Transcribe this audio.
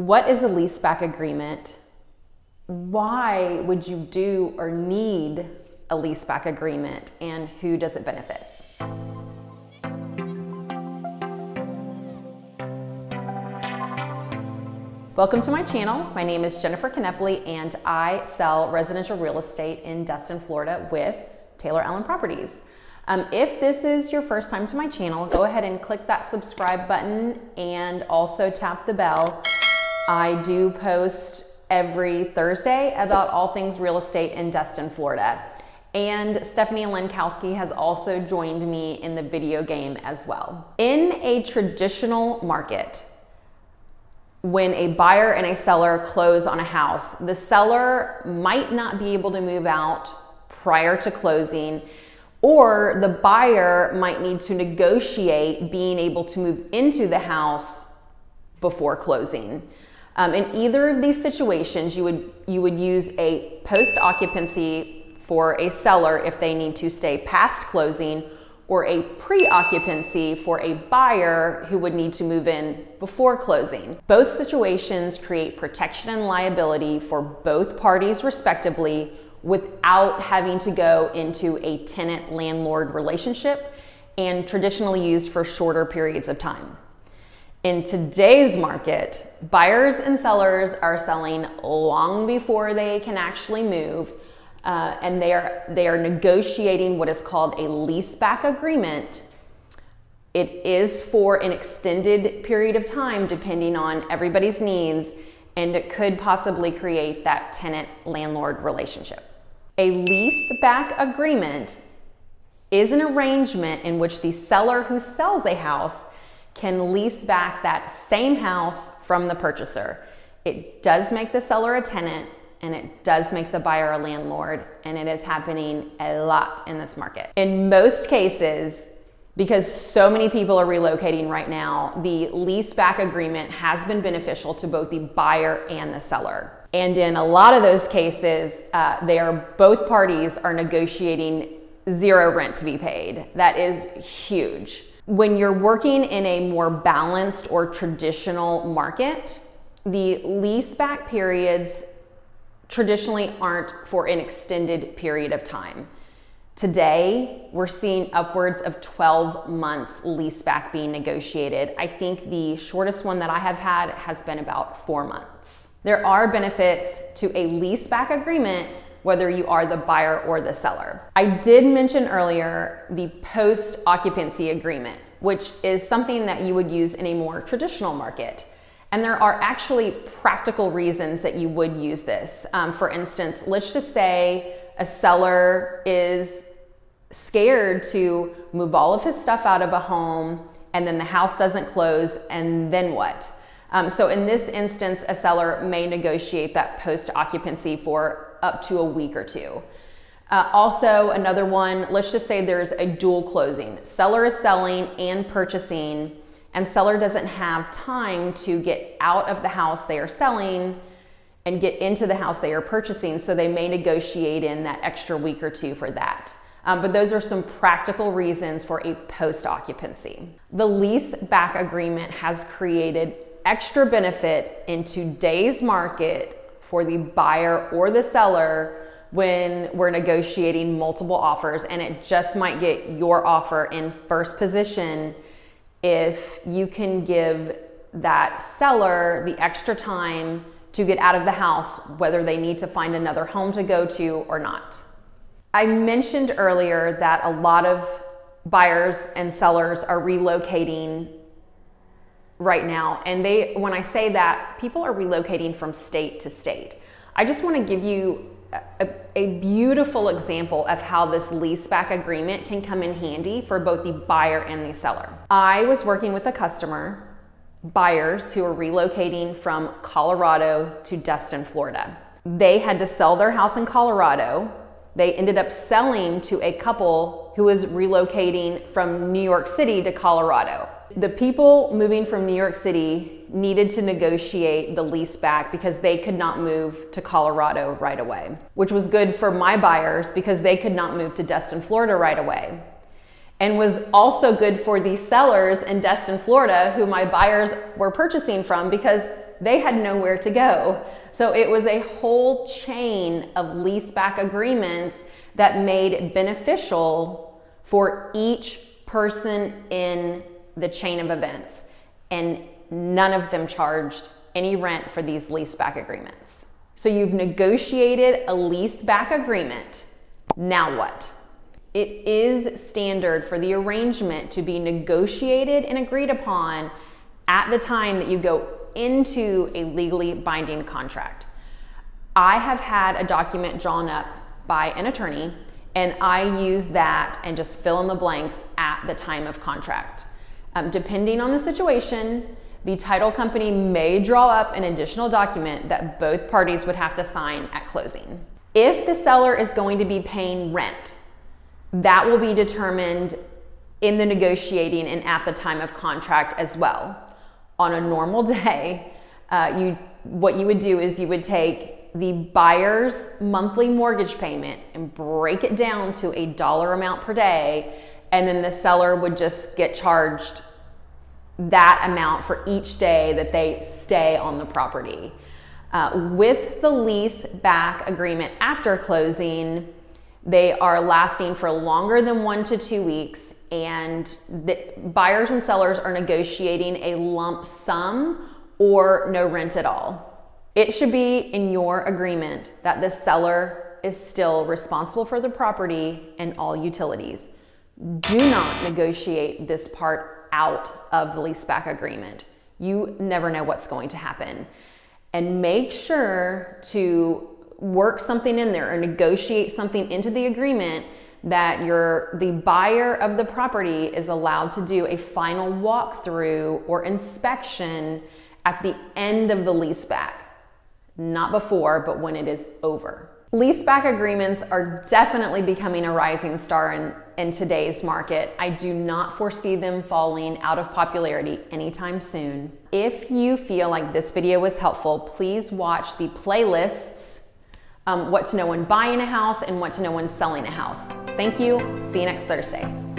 What is a leaseback agreement? Why would you do or need a leaseback agreement, and who does it benefit? Welcome to my channel. My name is Jennifer Kneppley and I sell residential real estate in Destin, Florida with Taylor Allen Properties. If this is your first time to my channel, go ahead and click that subscribe button and also tap the bell. I do post every Thursday about all things real estate in Destin, Florida. And Stephanie Lenkowski has also joined me in the video game as well. In a traditional market, when a buyer and a seller close on a house, the seller might not be able to move out prior to closing, or the buyer might need to negotiate being able to move into the house before closing. In either of these situations, you would use a post-occupancy for a seller if they need to stay past closing, or a pre-occupancy for a buyer who would need to move in before closing. Both situations create protection and liability for both parties respectively without having to go into a tenant-landlord relationship, and traditionally used for shorter periods of time. In today's market, buyers and sellers are selling long before they can actually move, and they are negotiating what is called a leaseback agreement. It is for an extended period of time depending on everybody's needs, and it could possibly create that tenant-landlord relationship. A leaseback agreement is an arrangement in which the seller who sells a house can lease back that same house from the purchaser. It does make the seller a tenant, and it does make the buyer a landlord, and it is happening a lot in this market. In most cases, because so many people are relocating right now, the leaseback agreement has been beneficial to both the buyer and the seller. And in a lot of those cases, both parties are negotiating zero rent to be paid. That is huge. When you're working in a more balanced or traditional market, the leaseback periods traditionally aren't for an extended period of time. Today, we're seeing upwards of 12 months leaseback being negotiated. I think the shortest one that I have had has been about 4 months. There are benefits to a leaseback agreement whether you are the buyer or the seller. I did mention earlier the post-occupancy agreement, which is something that you would use in a more traditional market. And there are actually practical reasons that you would use this. For instance, let's just say a seller is scared to move all of his stuff out of a home, and then the house doesn't close, and then what? So in this instance, a seller may negotiate that post-occupancy for up to a week or two. Also, another one, let's just say there's a dual closing. Seller is selling and purchasing, and seller doesn't have time to get out of the house they are selling and get into the house they are purchasing, so they may negotiate in that extra week or two for that. But those are some practical reasons for a post-occupancy. The lease-back agreement has created extra benefit in today's market for the buyer or the seller when we're negotiating multiple offers, and it just might get your offer in first position if you can give that seller the extra time to get out of the house, whether they need to find another home to go to or not. I mentioned earlier that a lot of buyers and sellers are relocating right now. And when I say that, people are relocating from state to state. I just want to give you a beautiful example of how this leaseback agreement can come in handy for both the buyer and the seller. I was working with a customer, buyers who are relocating from Colorado to Destin, Florida. They had to sell their house in Colorado. They ended up selling to a couple who was relocating from New York City to Colorado. The people moving from New York City needed to negotiate the lease back because they could not move to Colorado right away, which was good for my buyers because they could not move to Destin, Florida right away. And was also good for the sellers in Destin, Florida, who my buyers were purchasing from, because they had nowhere to go. So it was a whole chain of leaseback agreements that made it beneficial for each person in the chain of events. And none of them charged any rent for these leaseback agreements. So you've negotiated a leaseback agreement. Now what? It is standard for the arrangement to be negotiated and agreed upon at the time that you go into a legally binding contract. I have had a document drawn up by an attorney, and I use that and just fill in the blanks at the time of contract. Depending on the situation, the title company may draw up an additional document that both parties would have to sign at closing. If the seller is going to be paying rent, that will be determined in the negotiating and at the time of contract as well. On a normal day, what you would do is you would take the buyer's monthly mortgage payment and break it down to a dollar amount per day, and then the seller would just get charged that amount for each day that they stay on the property. With the lease back agreement after closing, they are lasting for longer than 1 to 2 weeks, and the buyers and sellers are negotiating a lump sum or no rent at all. It should be in your agreement that the seller is still responsible for the property and all utilities. Do not negotiate this part out of the leaseback agreement. You never know what's going to happen. And make sure to work something in there or negotiate something into the agreement that the buyer of the property is allowed to do a final walkthrough or inspection at the end of the leaseback. Not before, but when it is over. Leaseback agreements are definitely becoming a rising star in today's market. I do not foresee them falling out of popularity anytime soon. If you feel like this video was helpful, please watch the playlists, what to know when buying a house and what to know when selling a house. Thank you. See you next Thursday.